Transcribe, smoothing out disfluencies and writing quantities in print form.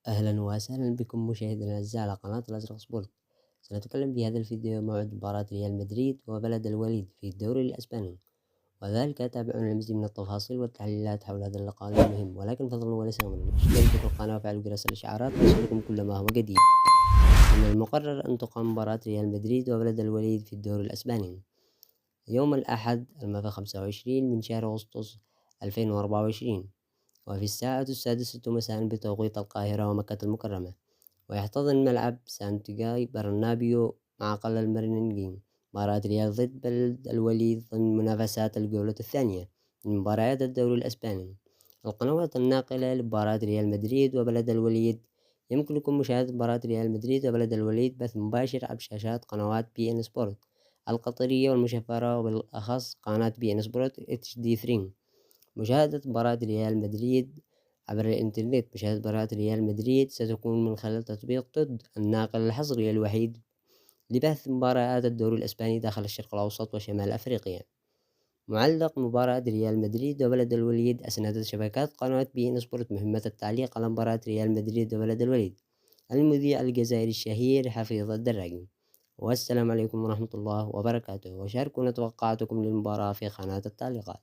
أهلا وسهلا بكم مشاهدينا الأعزاء على قناة الأزرق سبورت. سنتكلم في هذا الفيديو عن موعد مباراة ريال مدريد وبلد الوليد في الدوري الأسباني، وذلك تابعون المزيد من التفاصيل والتحليلات حول هذا اللقاء المهم. ولكن فضلا وليس أمرا، اشتركوا في القناة وفعلوا جرس الإشعارات ليصلكم كل ما هو جديد. من المقرر أن تقام مباراة ريال مدريد وبلد الوليد في الدوري الأسباني يوم الأحد الموافق 25 من شهر أغسطس 2024، وفي الساعة 6 مساء بتوقيت القاهرة ومكة المكرمة. ويحتضن ملعب سانتياغو برنابيو معقل المرنينجين مباراة ريال ضد بلد الوليد ضمن منافسات الجولة الثانية من مباريات الدوري الأسباني. القنوات الناقلة لمباراة ريال مدريد وبلد الوليد: يمكنكم مشاهدة مباراة ريال مدريد وبلد الوليد بث مباشر عبر شاشات قنوات بي إن سبورت القطرية والمشفرة، وبالأخص قناة بي إن سبورت اتش دي 3. مشاهدة مباراة ريال مدريد عبر الإنترنت: مشاهدة مباراة ريال مدريد ستكون من خلال تطبيق تود، الناقل الحصري الوحيد لبث مباريات الدوري الإسباني داخل الشرق الأوسط وشمال أفريقيا. معلق مباراة ريال مدريد وبلد الوليد: أسندت شبكات قناة بي إن سبورت مهمة التعليق على مباراة ريال مدريد وبلد الوليد المذيع الجزائري الشهير حفيظ الدراجي. والسلام عليكم ورحمة الله وبركاته، وشاركونا توقعاتكم للمباراة في قناة التعليقات.